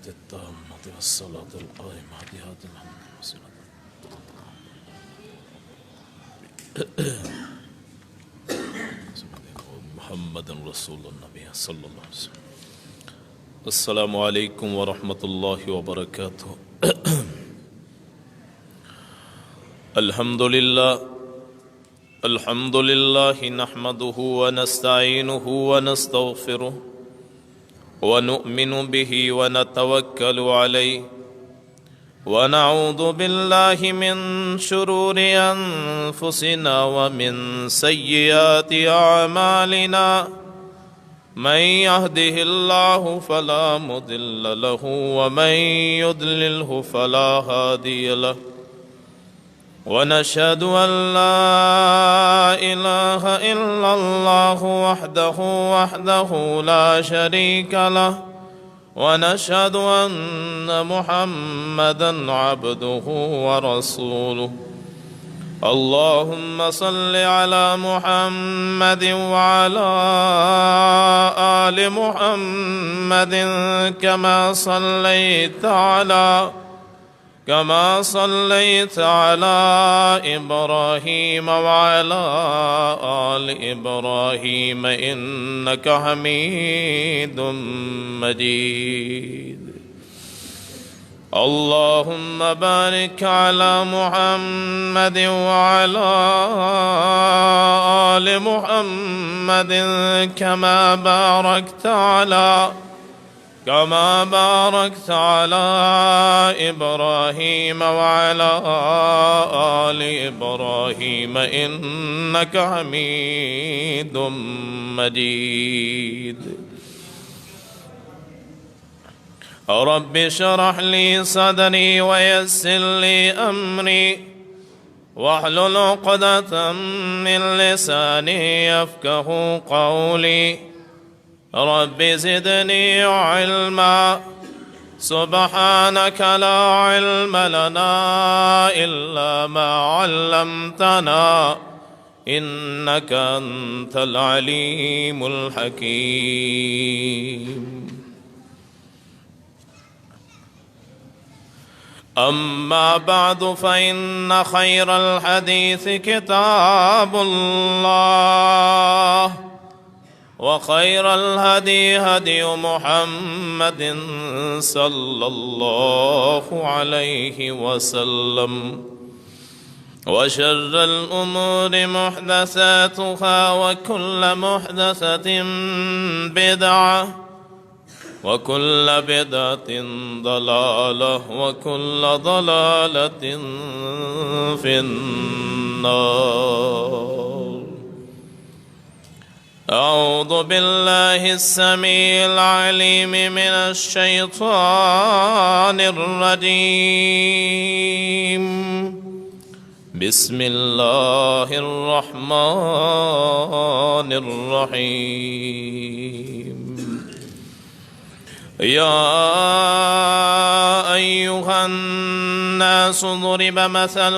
التامة والصلاة القائمة بهذه محمد رسول النبي صلى الله عليه وسلم. السلام عليكم ورحمة الله وبركاته. الحمد لله نحمده ونستعينه ونستغفره ونؤمن به ونتوكل عليه ونعوذ بالله من شرور أنفسنا ومن سيئات أعمالنا. من يهده الله فلا مضل له ومن يضلله فلا هادي له. ونشهد أن لا إله إلا الله وحده لا شريك له. ونشهد أن محمدا عبده ورسوله. اللهم صل على محمد وعلى آل محمد كما صليت على إبراهيم وعلى آل إبراهيم إنك حميد مجيد. اللهم بارك على محمد وعلى آل محمد كما باركت على إبراهيم وعلى آل إبراهيم إنك حميد مجيد. رب اشرح لي صدري ويسر لي أمري واحلل عقدة من لساني يفقه قولي. رب زدني علما سبحانك لا علم لنا إلا ما علمتنا إنك أنت العليم الحكيم. أما بعد فإن خير الحديث كتاب الله وخير الهدي هدي محمد صلى الله عليه وسلم. وشر الأمور محدثاتها وكل محدثة بدعة وكل بدعة ضلالة وكل ضلالة في النار. أعوذ بالله السميع العليم من الشيطان الرجيم. بسم الله الرحمن الرحيم. يا أيها الناس ضرب مثل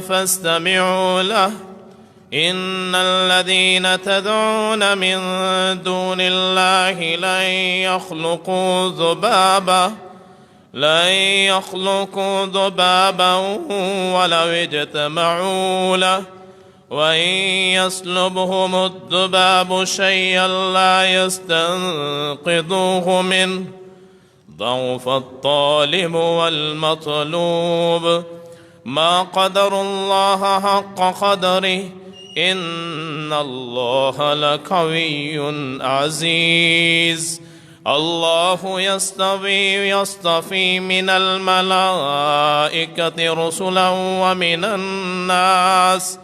فاستمعوا له. إن الذين تدعون من دون الله لن يخلقوا ذبابا ولو اجتمعوا له. وإن يسلبهم الذباب شيئا لا يستنقذوه منه ضعف الطالب والمطلوب. ما قدروا الله حق قدره إن الله لقوي عزيز. الله يصطفي من الملائكة رسلا ومن الناس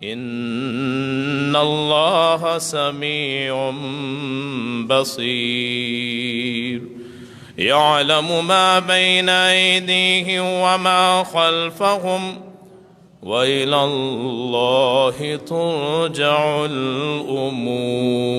إن الله سميع بصير. يعلم ما بين أيديهم وما خلفهم وإلى الله ترجع الأمور.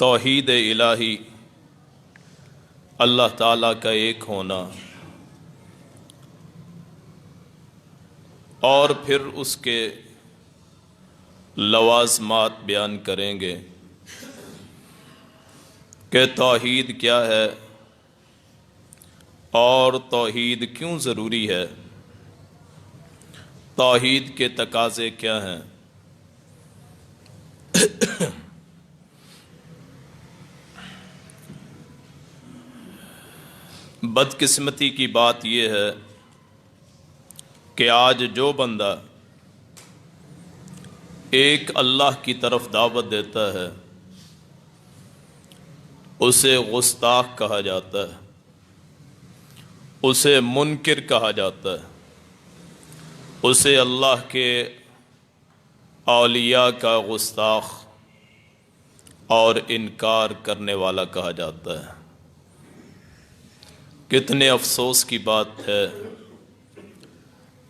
توحید الہی، اللہ تعالیٰ کا ایک ہونا، اور پھر اس کے لوازمات بیان کریں گے کہ توحید کیا ہے اور توحید کیوں ضروری ہے، توحید کے تقاضے کیا ہیں۔ بدقسمتی کی بات یہ ہے کہ آج جو بندہ ایک اللہ کی طرف دعوت دیتا ہے اسے گستاخ کہا جاتا ہے، اسے منکر کہا جاتا ہے، اسے اللہ کے اولیاء کا گستاخ اور انکار کرنے والا کہا جاتا ہے۔ کتنے افسوس کی بات ہے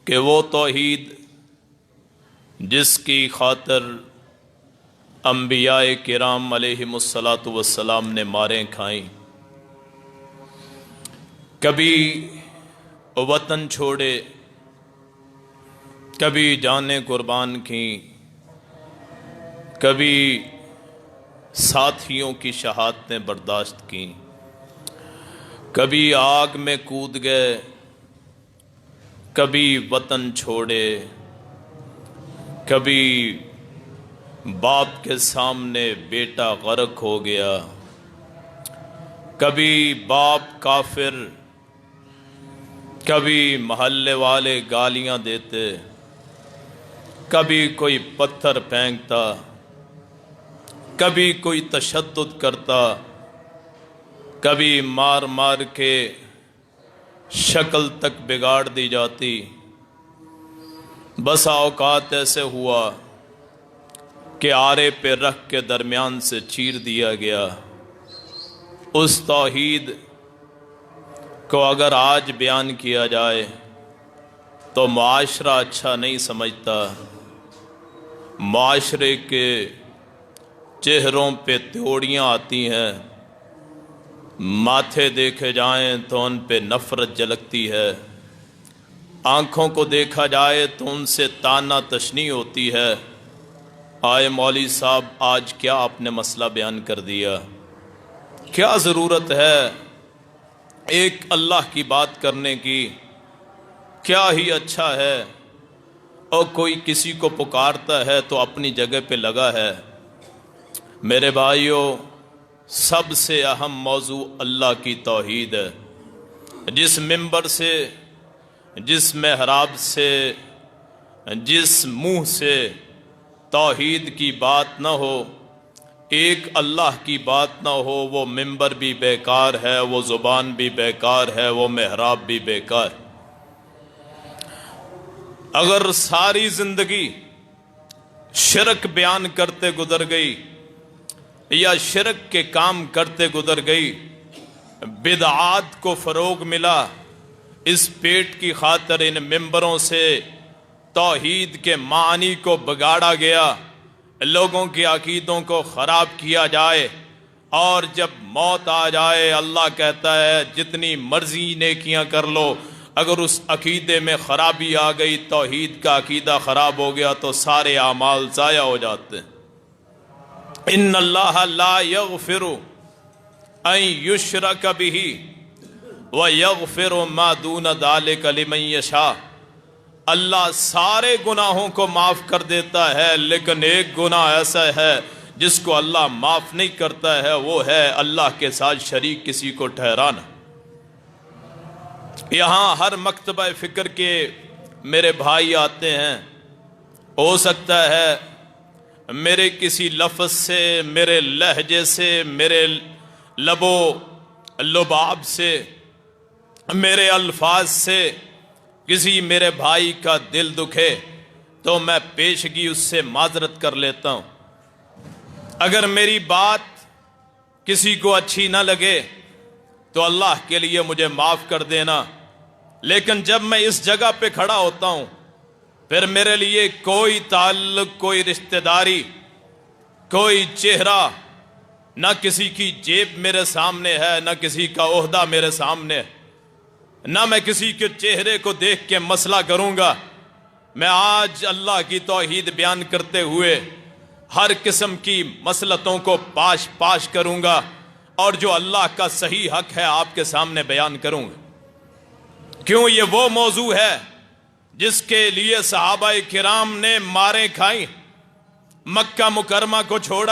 کہ وہ توحید جس کی خاطر انبیاء کرام علیہم الصلاۃ نے ماریں کھائیں، کبھی وطن چھوڑے، کبھی جانیں قربان کیں، کبھی ساتھیوں کی شہادتیں برداشت کیں، کبھی آگ میں کود گئے، کبھی وطن چھوڑے، کبھی باپ کے سامنے بیٹا غرق ہو گیا، کبھی باپ کافر، کبھی محلے والے گالیاں دیتے، کبھی کوئی پتھر پھینکتا، کبھی کوئی تشدد کرتا، کبھی مار مار کے شکل تک بگاڑ دی جاتی۔ بسا اوقات ایسے ہوا کہ آرے پہ رکھ کے درمیان سے چیر دیا گیا۔ اس توحید کو اگر آج بیان کیا جائے تو معاشرہ اچھا نہیں سمجھتا، معاشرے کے چہروں پہ تیوڑیاں آتی ہیں، ماتھے دیکھے جائیں تو ان پہ نفرت جھلکتی ہے، آنکھوں کو دیکھا جائے تو ان سے طعنہ تشنی ہوتی ہے۔ آئے مولوی صاحب آج کیا آپ نے مسئلہ بیان کر دیا، کیا ضرورت ہے ایک اللہ کی بات کرنے کی، کیا ہی اچھا ہے، اور کوئی کسی کو پکارتا ہے تو اپنی جگہ پہ لگا ہے۔ میرے بھائیوں، سب سے اہم موضوع اللہ کی توحید ہے۔ جس ممبر سے، جس محراب سے، جس منہ سے توحید کی بات نہ ہو، ایک اللہ کی بات نہ ہو، وہ ممبر بھی بیکار ہے، وہ زبان بھی بیکار ہے، وہ محراب بھی بیکار۔ اگر ساری زندگی شرک بیان کرتے گزر گئی یا شرک کے کام کرتے گزر گئی، بدعات کو فروغ ملا، اس پیٹ کی خاطر ان ممبروں سے توحید کے معنی کو بگاڑا گیا، لوگوں کے عقیدوں کو خراب کیا جائے، اور جب موت آ جائے اللہ کہتا ہے جتنی مرضی نیکیاں کر لو، اگر اس عقیدے میں خرابی آ گئی، توحید کا عقیدہ خراب ہو گیا تو سارے اعمال ضائع ہو جاتے ہیں۔ ان اللہ لا یغفر ان یشرک بہ ویغفر ما دون ذلک لمن یشاء۔ اللہ سارے گناہوں کو معاف کر دیتا ہے، لیکن ایک گناہ ایسا ہے جس کو اللہ معاف نہیں کرتا ہے، وہ ہے اللہ کے ساتھ شریک کسی کو ٹھہرانا۔ یہاں ہر مکتبہ فکر کے میرے بھائی آتے ہیں، ہو سکتا ہے میرے کسی لفظ سے، میرے لہجے سے، میرے لب و لباب سے، میرے الفاظ سے کسی میرے بھائی کا دل دکھے تو میں پیشگی اس سے معذرت کر لیتا ہوں۔ اگر میری بات کسی کو اچھی نہ لگے تو اللہ کے لیے مجھے معاف کر دینا، لیکن جب میں اس جگہ پہ کھڑا ہوتا ہوں پھر میرے لیے کوئی تعلق، کوئی رشتہ داری، کوئی چہرہ نہ کسی کی جیب میرے سامنے ہے، نہ کسی کا عہدہ میرے سامنے ہے، نہ میں کسی کے چہرے کو دیکھ کے مسئلہ کروں گا۔ میں آج اللہ کی توحید بیان کرتے ہوئے ہر قسم کی مسلطوں کو پاش کروں گا، اور جو اللہ کا صحیح حق ہے آپ کے سامنے بیان کروں گا۔ کیوں؟ یہ وہ موضوع ہے جس کے لیے صحابہ کرام نے ماریں کھائیں، مکہ مکرمہ کو چھوڑا